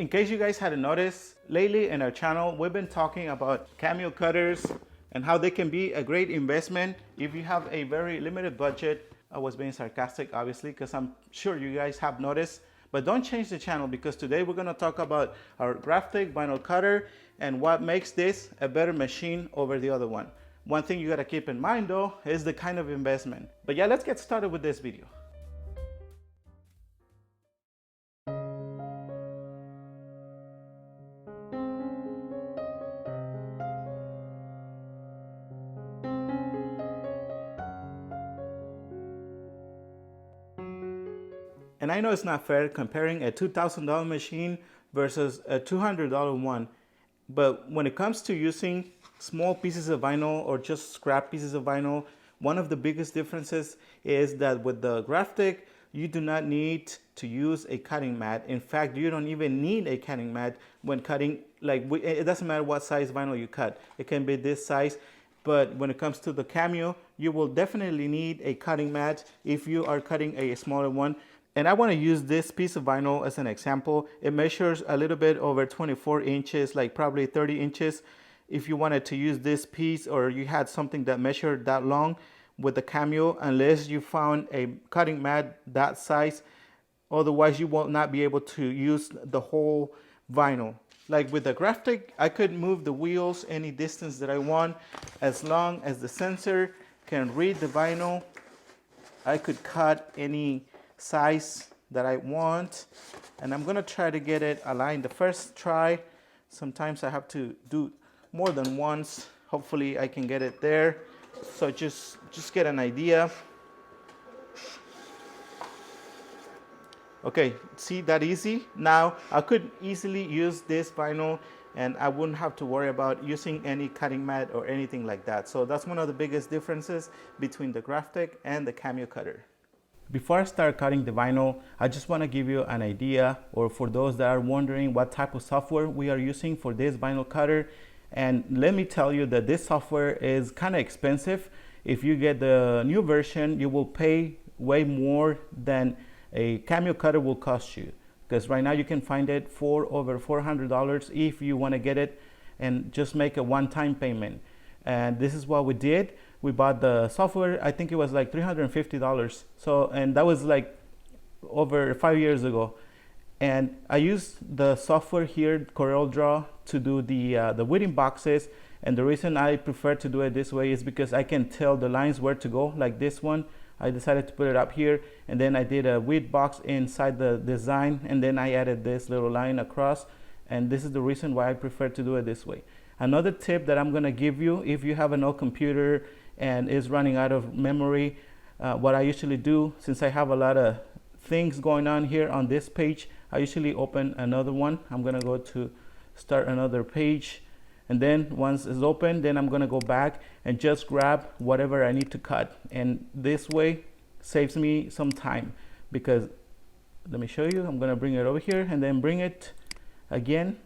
In case you guys hadn't noticed, lately in our channel, we've been talking about cameo cutters and how they can be a great investment if you have a very limited budget. I was being sarcastic, obviously, because I'm sure you guys have noticed. But don't change the channel, because today we're going to talk about our Graphtec vinyl cutter and what makes this a better machine over the other one. One thing you got to keep in mind though is the kind of investment. But yeah, let's get started with this video. And I know it's not fair comparing a $2,000 machine versus a $200 one, but when it comes to using small pieces of vinyl or just scrap pieces of vinyl, one of the biggest differences is that with the Graphtec, you do not need to use a cutting mat. In fact, you don't even need a cutting mat when cutting. It doesn't matter what size vinyl you cut. It can be this size. But when it comes to the Cameo, you will definitely need a cutting mat if you are cutting a smaller one. And I want to use this piece of vinyl as an example. It measures a little bit over 24 inches, like probably 30 inches. If you wanted to use this piece, or you had something that measured that long with the Cameo, unless you found a cutting mat that size, otherwise you will not be able to use the whole vinyl. Like with the Graphtec, I could move the wheels any distance that I want, as long as the sensor can read the vinyl. I could cut any size that I want, and I'm gonna try to get it aligned the first try. Sometimes I have to do more than once. Hopefully I can get it there. So just get an idea. Okay, see, that easy? Now I could easily use this vinyl and I wouldn't have to worry about using any cutting mat or anything like that. So that's one of the biggest differences between the Graphtec and the Cameo cutter. Before I start cutting the vinyl, I just want to give you an idea, or for those that are wondering what type of software we are using for this vinyl cutter. And let me tell you that this software is kind of expensive. If you get the new version, you will pay way more than a Cameo cutter will cost you, because right now you can find it for over $400 if you want to get it and just make a one-time payment. And this is what we did. We bought the software, I think it was like $350. So, and that was like over 5 years ago. And I used the software here, CorelDRAW, to do the weeding boxes. And the reason I prefer to do it this way is because I can tell the lines where to go, like this one. I decided to put it up here, and then I did a weed box inside the design, and then I added this little line across. And this is the reason why I prefer to do it this way. Another tip that I'm gonna give you, if you have an old computer and is running out of memory, what I usually do, since I have a lot of things going on here on this page, I usually open another one. I'm gonna go to start another page, and then once it's open, then I'm gonna go back and just grab whatever I need to cut. And this way saves me some time, because let me show you, I'm gonna bring it over here and then bring it again,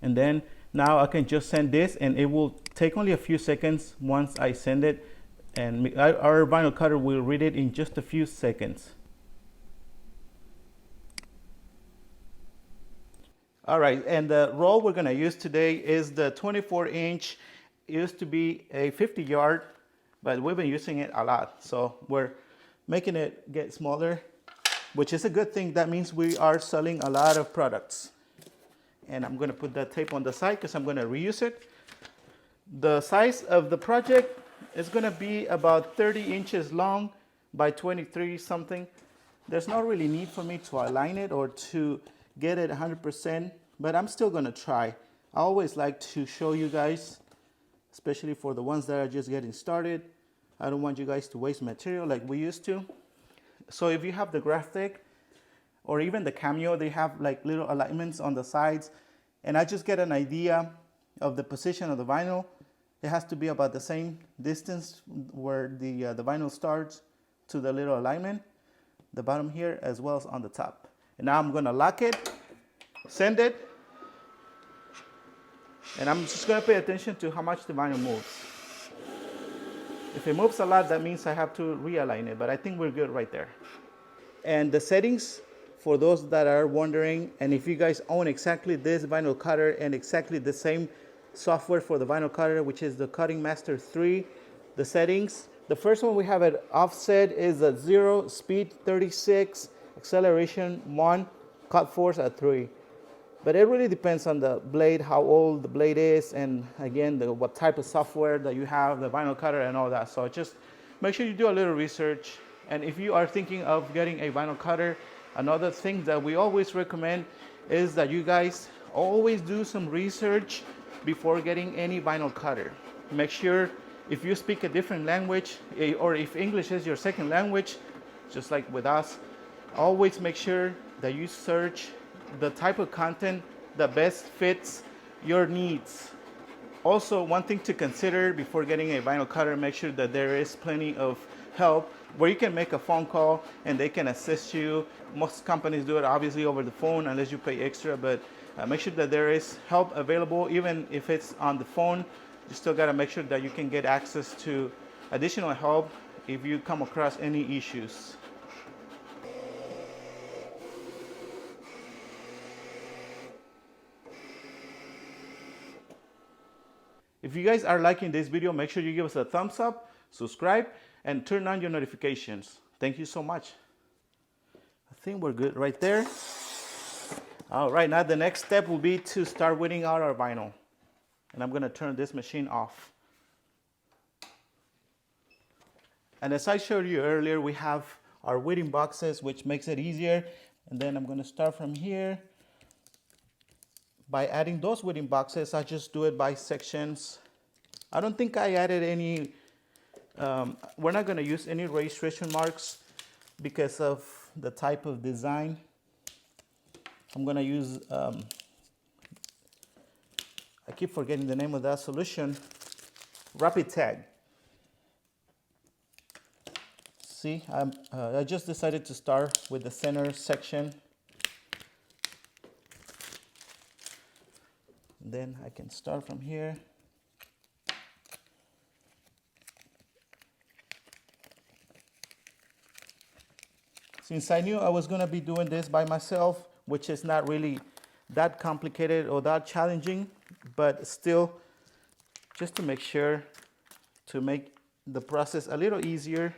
and then now I can just send this, and it will take only a few seconds once I send it, and our vinyl cutter will read it in just a few seconds. All right, and the roll we're gonna use today is the 24-inch. It used to be a 50-yard, but we've been using it a lot. So we're making it get smaller, which is a good thing. That means we are selling a lot of products. And I'm gonna put that tape on the side because I'm gonna reuse it. The size of the project is gonna be about 30 inches long by 23 something. There's no really need for me to align it or to get it 100%, but I'm still gonna try. I always like to show you guys, especially for the ones that are just getting started. I don't want you guys to waste material like we used to. So if you have the Graphtec or even the Cameo, they have like little alignments on the sides, and I just get an idea of the position of the vinyl. It has to be about the same distance where the vinyl starts to the little alignment, the bottom here as well as on the top. And now I'm gonna lock it, send it, and I'm just gonna pay attention to how much the vinyl moves. If it moves a lot, that means I have to realign it, but I think we're good right there. And the settings for those that are wondering, and if you guys own exactly this vinyl cutter and exactly the same software for the vinyl cutter, which is the Cutting Master 3, the settings. The first one we have at offset is at 0, speed 36, acceleration 1, cut force at 3. But it really depends on the blade, how old the blade is, and again, what type of software that you have, the vinyl cutter and all that. So just make sure you do a little research. And if you are thinking of getting a vinyl cutter, another thing that we always recommend is that you guys always do some research before getting any vinyl cutter. Make sure if you speak a different language, or if English is your second language, just like with us, always make sure that you search the type of content that best fits your needs. Also, one thing to consider before getting a vinyl cutter, make sure that there is plenty of help where you can make a phone call and they can assist you. Most companies do it obviously over the phone unless you pay extra, but make sure that there is help available. Even if it's on the phone, you still got to make sure that you can get access to additional help if you come across any issues. If you guys are liking this video, make sure you give us a thumbs up, subscribe, and turn on your notifications. Thank you so much. I think we're good right there. All right, now the next step will be to start whitting out our vinyl. And I'm gonna turn this machine off. And as I showed you earlier, we have our whitting boxes, which makes it easier. And then I'm gonna start from here. By adding those whitting boxes, I just do it by sections. I don't think I added any, we're not gonna use any registration marks because of the type of design. I'm gonna use, I keep forgetting the name of that solution, Graphtec. See, I just decided to start with the center section. Then I can start from here. Since I knew I was going to be doing this by myself, which is not really that complicated or that challenging, but still, just to make sure to make the process a little easier.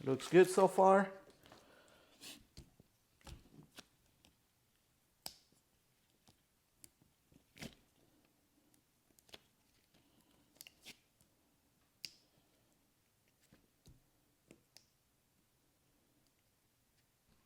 Looks good so far.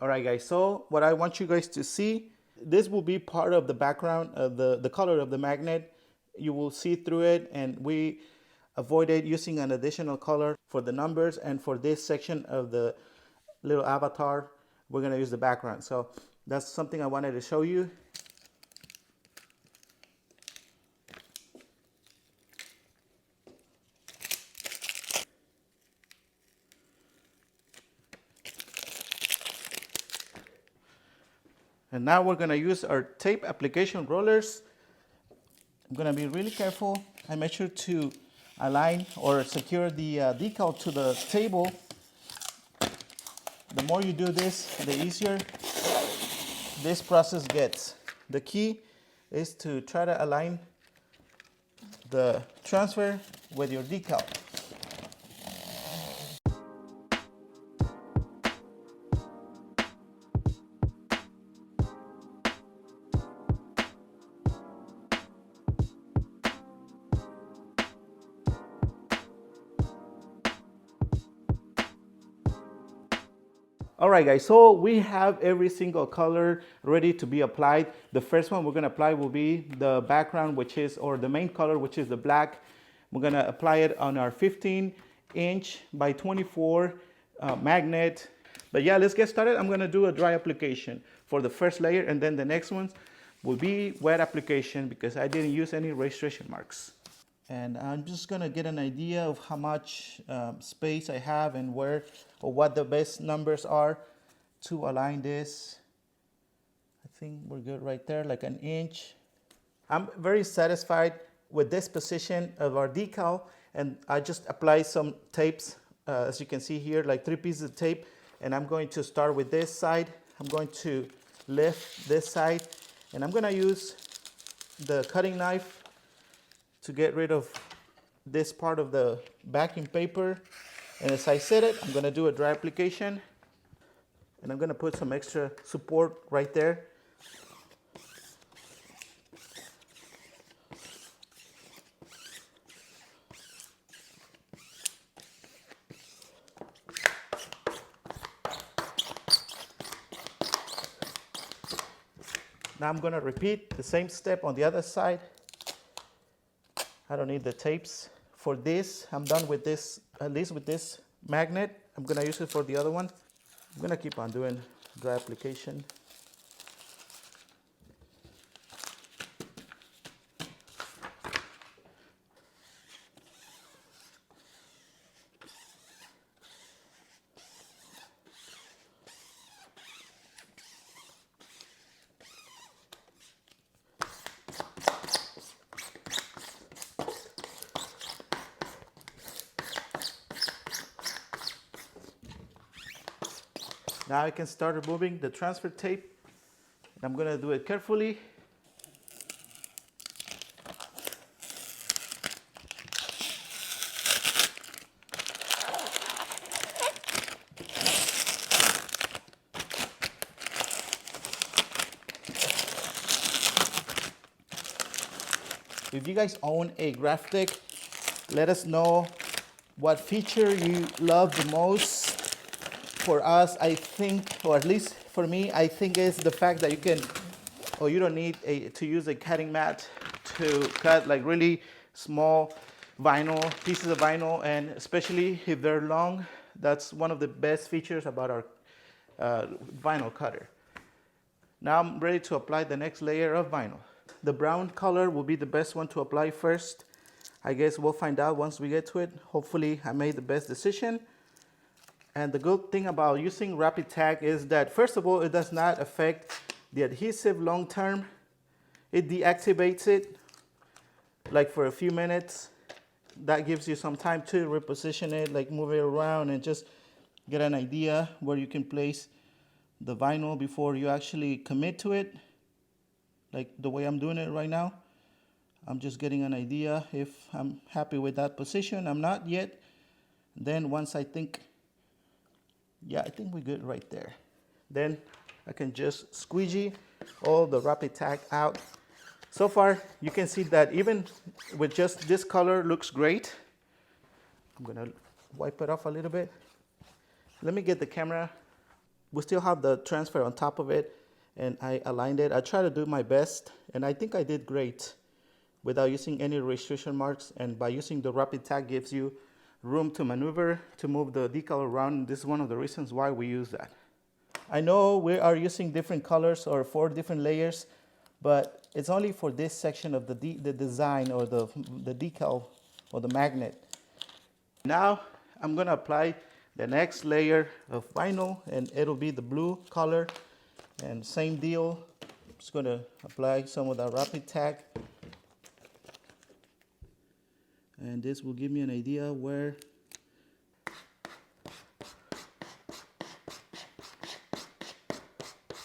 All right, guys, so what I want you guys to see, this will be part of the background of the color of the magnet. You will see through it, and we avoided using an additional color for the numbers, and for this section of the little avatar, we're gonna use the background. So that's something I wanted to show you. And now we're gonna use our tape application rollers. I'm gonna be really careful. I make sure to align or secure the decal to the table. The more you do this, the easier this process gets. The key is to try to align the transfer with your decal. All right, guys, so we have every single color ready to be applied. The first one we're gonna apply will be the background, which is, or the main color, which is the black. We're gonna apply it on our 15" by 24 magnet. But yeah, let's get started. I'm gonna do a dry application for the first layer, and then the next ones will be wet application because I didn't use any registration marks. And I'm just gonna get an idea of how much space I have and where or what the best numbers are to align this. I think we're good right there, like an inch. I'm very satisfied with this position of our decal, and I just apply some tapes, as you can see here, like 3 pieces of tape, And I'm going to start with this side. I'm going to lift this side, and I'm going to use the cutting knife to get rid of this part of the backing paper. And as I said it, I'm going to do a dry application, and I'm going to put some extra support right there. Now I'm going to repeat the same step on the other side. I don't need the tapes. For this, I'm done with this, at least with this magnet. I'm going to use it for the other one. I'm going to keep on doing dry application. Now I can start removing the transfer tape. I'm going to do it carefully. If you guys own a Graphtec, let us know what feature you love the most. For us, I think, or at least for me, I think it's the fact that you can, or you don't need to use a cutting mat to cut like really small vinyl, pieces of vinyl, and especially if they're long, that's one of the best features about our vinyl cutter. Now I'm ready to apply the next layer of vinyl. The brown color will be the best one to apply first. I guess we'll find out once we get to it. Hopefully I made the best decision. And the good thing about using Rapid Tag is that, first of all, it does not affect the adhesive long term. It deactivates it like for a few minutes. That gives you some time to reposition it, like move it around and just get an idea where you can place the vinyl before you actually commit to it. Like the way I'm doing it right now. I'm just getting an idea if I'm happy with that position. I'm not yet. Then once I think, yeah, I think we're good right there. Then I can just squeegee all the Rapid Tag out. So far, you can see that even with just this color looks great. I'm gonna wipe it off a little bit. Let me get the camera. We still have the transfer on top of it, and I aligned it. I try to do my best, and I think I did great without using any registration marks. And by using the Rapid Tag gives you room to maneuver, to move the decal around. This is one of the reasons why we use that. I know we are using different colors or 4 different layers, but it's only for this section of the design or the decal or the magnet. Now I'm gonna apply the next layer of vinyl, and it'll be the blue color. And same deal, I'm just gonna apply some of that Rapid Tag. And this will give me an idea where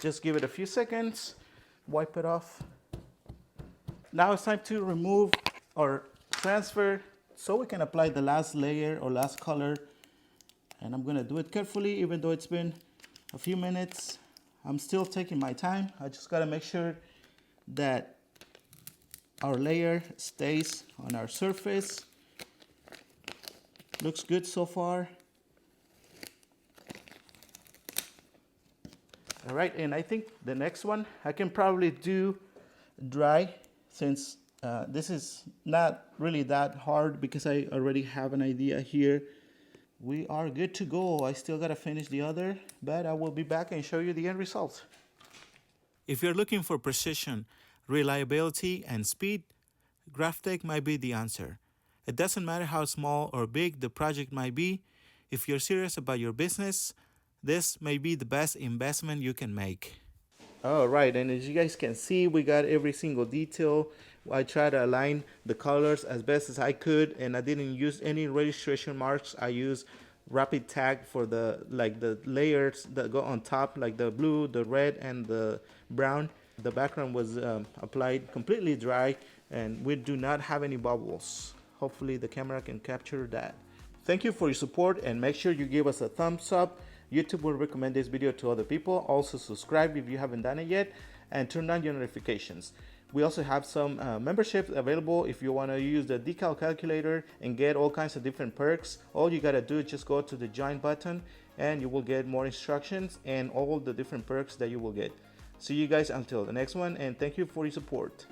just give it a few seconds, wipe it off. Now it's time to remove or transfer so we can apply the last layer or last color. And I'm gonna do it carefully, even though it's been a few minutes. I'm still taking my time. I just gotta make sure that our layer stays on our surface. Looks good so far. All right, and I think the next one I can probably do dry, since this is not really that hard because I already have an idea here. We are good to go. I still gotta finish the other, but I will be back and show you the end result. If you're looking for precision, reliability, and speed, Graphtec might be the answer. It doesn't matter how small or big the project might be. If you're serious about your business, this may be the best investment you can make. All right, and as you guys can see, we got every single detail. I tried to align the colors as best as I could, and I didn't use any registration marks. I used rapid tag for the layers that go on top, like the blue, the red, and the brown. The background was applied completely dry, and we do not have any bubbles. Hopefully the camera can capture that. Thank you for your support, and make sure you give us a thumbs up. YouTube will recommend this video to other people. Also subscribe if you haven't done it yet, and turn on your notifications. We also have some memberships available if you want to use the decal calculator and get all kinds of different perks. All you gotta do is just go to the join button, and you will get more instructions and all the different perks that you will get. See you guys until the next one, and thank you for your support.